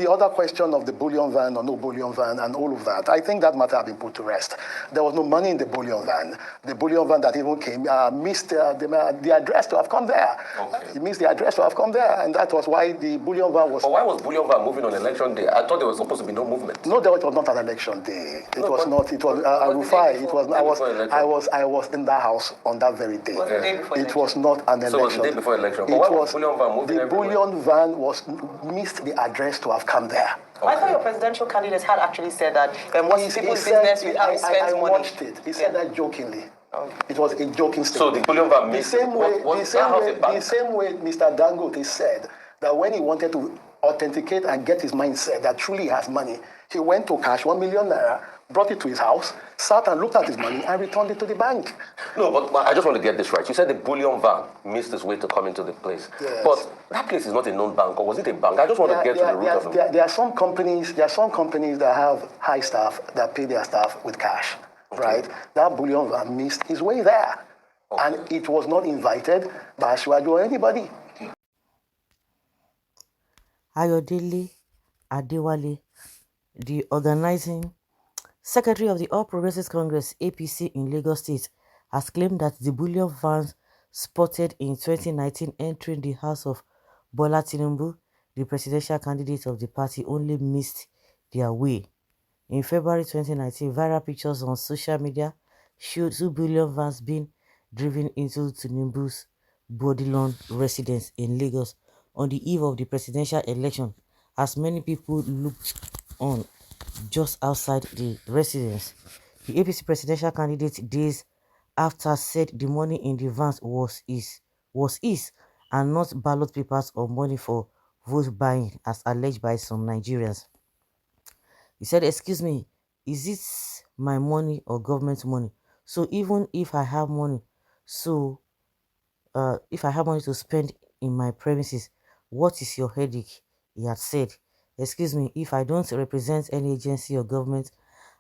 the other question of the bullion van or no bullion van and all of that, I think that matter has been put to rest. There was no money in the bullion van. The bullion van that even came missed the address to have come there. Okay. It missed the address to have come there, and that was why the bullion van was... But why was bullion van moving on election day? I thought there was supposed to be no movement. No, it was not an election day. It was not. It was Rufai. It was. I was in that house on that very day. It was not an election. So it was the day before election. But why was bullion van moving? The bullion van missed the address to have come there. Okay. I thought your presidential candidate had actually said that what's people's business with how he spends money. I watched it. He said that jokingly. Okay. It was a joking statement. So the bullion van missed the same way Mr. Dangote said that when he wanted to authenticate and get his mindset that truly he has money, he went to cash 1 million naira, brought it to his house, sat and looked at his money and returned it to the bank. No, but I just want to get this right. You said the bullion van missed its way to come into the place. Yes. But that place is not a known bank, or was it a bank? I just want to get to the root of it. There are some companies that have high staff that pay their staff with cash, okay, right? That bullion van missed his way there. Okay. And it was not invited by Ashwaju or anybody. Ayodele Adewale, the organizing secretary of the All Progressives Congress (APC) in Lagos State, has claimed that the bullion vans spotted in 2019 entering the house of Bola Tinubu, the presidential candidate of the party, only missed their way. In February 2019, viral pictures on social media showed 2 bullion vans being driven into Tinubu's Bullion residence in Lagos on the eve of the presidential election, as many people looked on just outside the residence. The APC presidential candidate, days after, said the money in the vans was his and not ballot papers or money for vote buying, as alleged by some Nigerians. He said, "Excuse me, is it my money or government money? So even if I have money, if I have money to spend in my premises, what is your headache?" He had said. "Excuse me, if I don't represent any agency or government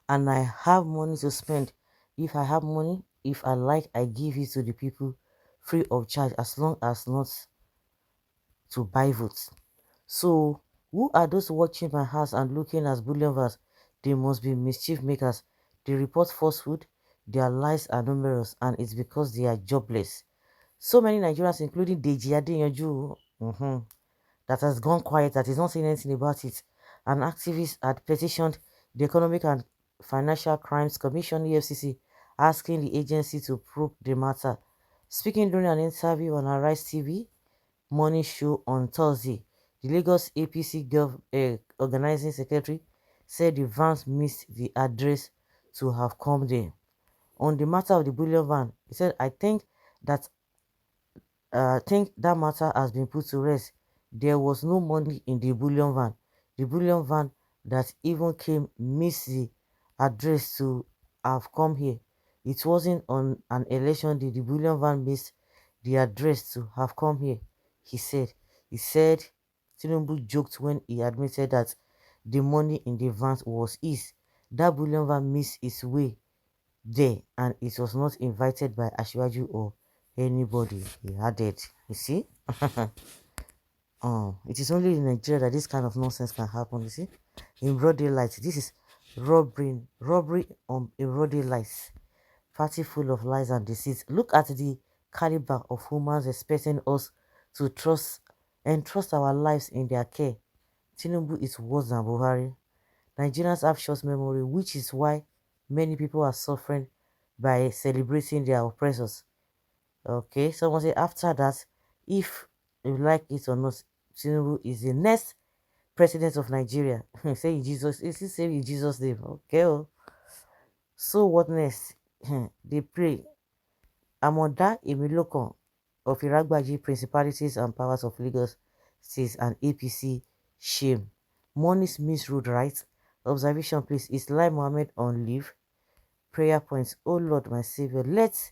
and I have money to spend, if I have money, if I like, I give it to the people free of charge, as long as not to buy votes. So who are those watching my house and looking at bullion vans? They must be mischief makers. They report falsehood, their lies are numerous, and it's because they are jobless." So many Nigerians, including Deji Adeyanju, that has gone quiet, that is not saying anything about it. An activist had petitioned the Economic and Financial Crimes Commission (EFCC), asking the agency to probe the matter. Speaking during an interview on Arise TV morning show on Thursday, the Lagos APC organizing secretary said the vans missed the address to have come there. On the matter of the bullion van, he said, I think that matter has been put to rest. There was no money in the bullion van. The bullion van that even came missed the address to have come here. It wasn't on an election day. The bullion van missed the address to have come here, he said. He said Tinubu joked when he admitted that the money in the van was his. That bullion van missed its way there, and it was not invited by Ashwaju or anybody, he added. You see? It is only in Nigeria that this kind of nonsense can happen, you see? In broad daylight. This is robbery in broad daylight. Party full of lies and deceit. Look at the caliber of humans expecting us to entrust our lives in their care. Tinubu is worse than Buhari. Nigerians have short memory, which is why many people are suffering by celebrating their oppressors. Okay, someone say after that, if you like it or not, Tinubu is the next president of Nigeria. Say in Jesus, is he saying in Jesus' name? Okay. So what next? They pray. Amoda Emilokon of Iragbaji Principalities and Powers of Lagos says an APC shame. Money's misruled right. Observation please. Is Lai Mohammed on leave? Prayer points. Oh Lord, my Savior, let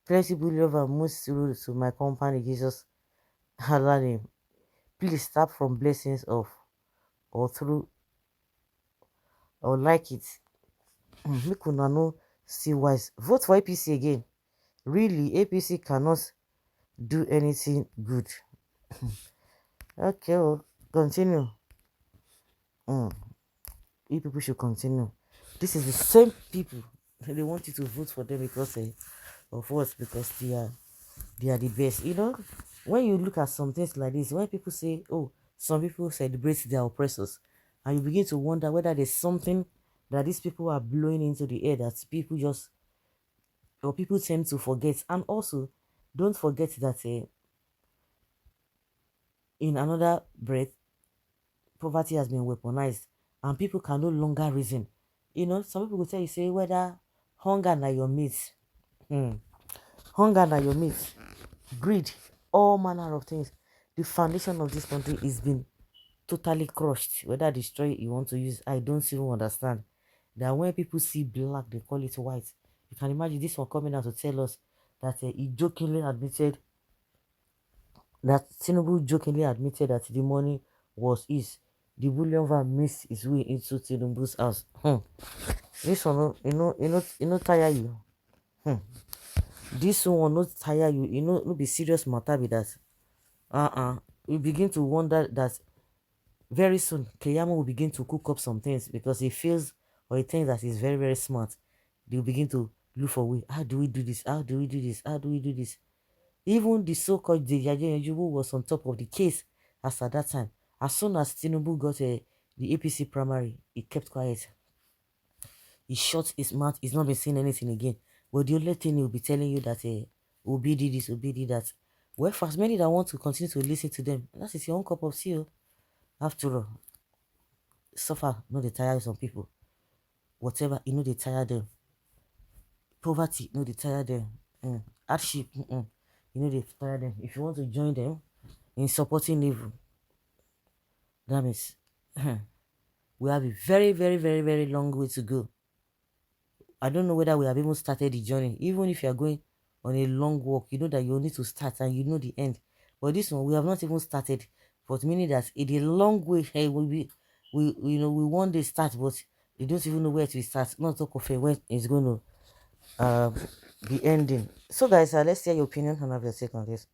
plenty bullion move through to my company, Jesus. Allah name. Please stop from blessings of or through or like it. Make una no see wise. Vote for APC again. Really, APC cannot do anything good. Okay, well, continue. You people should continue. This is the same people. They want you to vote for them because of what? Because they are the best. You know, when you look at some things like this, when people say, oh, some people celebrate their oppressors, and you begin to wonder whether there's something that these people are blowing into the air that people just, or people tend to forget. And also, don't forget that in another breath, poverty has been weaponized and people can no longer reason. You know, some people will tell you, say, whether hunger na your meat, hunger na your meat, greed, all manner of things. The foundation of this country is been totally crushed. Whether destroy you want to use, I don't even understand. That when people see black, they call it white. You can imagine this one coming out to tell us that he jokingly admitted that Tinubu jokingly admitted that the money was his. The bullion van missed his way into Tinubu's house. This one, tire you. This one not tire you. No be serious matter with that. You begin to wonder that very soon Keyamo will begin to cook up some things because he feels or he thinks that he's very, very smart. They'll begin to look for way. How do we do this? How do we do this? How do we do this? Even the so-called Dejaje Njubu was on top of the case as at that time. As soon as Tinubu got the APC primary, he kept quiet. He shut his mouth. He's not been saying anything again. But the only thing he'll be telling you that Obi did this, Obi did that. Well, for as many that want to continue to listen to them, that is your own cup of tea. After all, suffer, no they tire some people. Whatever, they tire them. Poverty, they tire them. Hardship, they tire them. If you want to join them in supporting evil, that means we have a very, very, very, very long way to go. I don't know whether we have even started the journey. Even if you are going on a long walk, you know that you need to start and you know the end. But this one, we have not even started. But meaning that in a long way, hey, we want to start, but they don't even know where to start. Not talk of when it's going to be ending. So guys, let's hear your opinion and have your take on this.